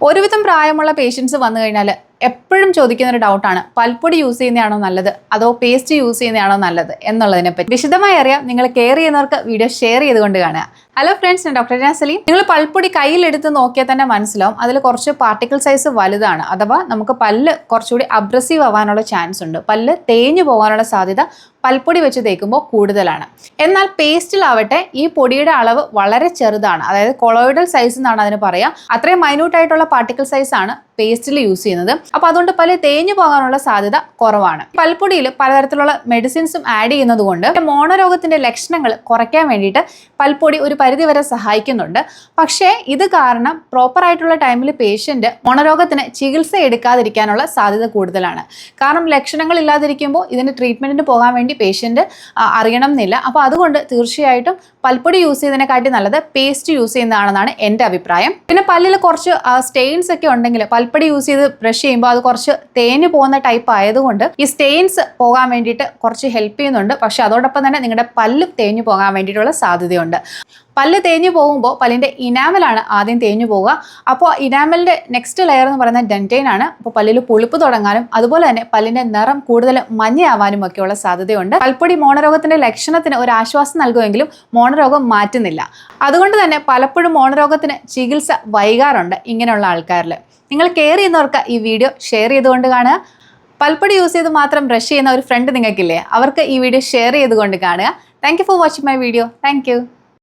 ഒരുവിധം പ്രായമുള്ള പേഷ്യൻസ് വന്നു കഴിഞ്ഞാൽ എപ്പോഴും ചോദിക്കുന്ന ഒരു ഡൗട്ടാണ് പൽപ്പൊടി യൂസ് ചെയ്യുന്നതാണോ നല്ലത് അതോ പേസ്റ്റ് യൂസ് ചെയ്യുന്നതാണോ നല്ലത് എന്നുള്ളതിനെ പറ്റി വിശദമായി അറിയാം. നിങ്ങൾ കെയർ ചെയ്യുന്നവർക്ക് വീഡിയോ ഷെയർ ചെയ്തുകൊണ്ട് കാണുക. ഹലോ ഫ്രണ്ട്സ്, ഞാൻ ഡോക്ടർ സലീം. നിങ്ങൾ പൽപ്പൊടി കയ്യിലെടുത്ത് നോക്കിയാൽ തന്നെ മനസ്സിലാവും അതിൽ കുറച്ച് പാർട്ടിക്കിൾ സൈസ് വലുതാണ്. അഥവാ നമുക്ക് പല്ല് കുറച്ചുകൂടി അബ്രസീവ് ആവാനുള്ള ചാൻസ് ഉണ്ട്. പല്ല് തേഞ്ഞു പോകാനുള്ള സാധ്യത പൽപ്പൊടി വെച്ച് തേക്കുമ്പോൾ കൂടുതലാണ്. എന്നാൽ പേസ്റ്റിലാവട്ടെ ഈ പൊടിയുടെ അളവ് വളരെ ചെറുതാണ്. അതായത് കൊളോയിഡൽ സൈസ് എന്നാണ് അതിന് പറയുക. അത്രയും മൈന്യൂട്ട് ആയിട്ടുള്ള പാർട്ടിക്കിൾ സൈസ് ആണ് പേസ്റ്റിൽ യൂസ് ചെയ്യുന്നത്. അപ്പോൾ അതുകൊണ്ട് പല്ല് തേഞ്ഞു പോകാനുള്ള സാധ്യത കുറവാണ്. പൽപ്പൊടിയിൽ പലതരത്തിലുള്ള മെഡിസിൻസും ആഡ് ചെയ്യുന്നത് കൊണ്ട് മോണരോഗത്തിന്റെ ലക്ഷണങ്ങൾ കുറയ്ക്കാൻ വേണ്ടിയിട്ട് പൽപ്പൊടി ഒരു പരിധിവരെ സഹായിക്കുന്നുണ്ട്. പക്ഷേ ഇത് കാരണം പ്രോപ്പർ ആയിട്ടുള്ള ടൈമിൽ പേഷ്യന്റ് മോണരോഗത്തിന് ചികിത്സ എടുക്കാതിരിക്കാനുള്ള സാധ്യത കൂടുതലാണ്. കാരണം ലക്ഷണങ്ങൾ ഇല്ലാതിരിക്കുമ്പോൾ ഇതിന് ട്രീറ്റ്മെന്റിന് പോകാൻ വേണ്ടി പേഷ്യന്റ് അറിയണം എന്നില്ല. അപ്പോൾ അതുകൊണ്ട് തീർച്ചയായിട്ടും പൽപ്പൊടി യൂസ് ചെയ്യുന്നതിനെക്കാട്ടി നല്ലത് പേസ്റ്റ് യൂസ് ചെയ്യുന്നതാണെന്നാണ് എൻ്റെ അഭിപ്രായം. പിന്നെ പല്ലിൽ കുറച്ച് സ്റ്റെയിൻസ് ഒക്കെ ഉണ്ടെങ്കിൽ പൽപ്പൊടി യൂസ് ചെയ്ത് ബ്രഷ് ചെയ്യുമ്പോൾ അത് കുറച്ച് തേഞ്ഞു പോകുന്ന ടൈപ്പ് ആയതുകൊണ്ട് ഈ സ്റ്റെയിൻസ് പോകാൻ വേണ്ടിയിട്ട് കുറച്ച് ഹെൽപ്പ് ചെയ്യുന്നുണ്ട്. പക്ഷെ അതോടൊപ്പം തന്നെ നിങ്ങളുടെ പല്ല് തേഞ്ഞു പോകാൻ വേണ്ടിയിട്ടുള്ള സാധ്യതയുണ്ട്. പല്ല് തേഞ്ഞു പോകുമ്പോൾ പല്ലിൻ്റെ ഇനാമലാണ് ആദ്യം തേഞ്ഞു പോവുക. അപ്പോൾ ഇനാമലിൻ്റെ നെക്സ്റ്റ് ലെയർ എന്ന് പറയുന്നത് ഡെൻറ്റൈൻ ആണ്. അപ്പോൾ പല്ലിൽ പുളിപ്പ് തുടങ്ങാനും അതുപോലെ തന്നെ പല്ലിൻ്റെ നിറം കൂടുതൽ മഞ്ഞയാവാനും ഒക്കെയുള്ള സാധ്യതയുണ്ട്. പൽപ്പൊടി മോണരോഗത്തിൻ്റെ ലക്ഷണത്തിന് ഒരു ആശ്വാസം നൽകുമെങ്കിലും മോണരോഗം മാറ്റുന്നില്ല. അതുകൊണ്ട് തന്നെ പലപ്പോഴും മോണരോഗത്തിന് ചികിത്സ വൈകാറുണ്ട് ഇങ്ങനെയുള്ള ആൾക്കാരിൽ. നിങ്ങൾ കെയർ ചെയ്യുന്നവർക്ക് ഈ വീഡിയോ ഷെയർ ചെയ്തുകൊണ്ട് കാണുക. പൽപ്പൊടി യൂസ് ചെയ്ത് മാത്രം ബ്രഷ് ചെയ്യുന്ന ഒരു ഫ്രണ്ട് നിങ്ങൾക്കില്ലേ, അവർക്ക് ഈ വീഡിയോ ഷെയർ ചെയ്തുകൊണ്ട് കാണുക. Thank you for watching my video. Thank you.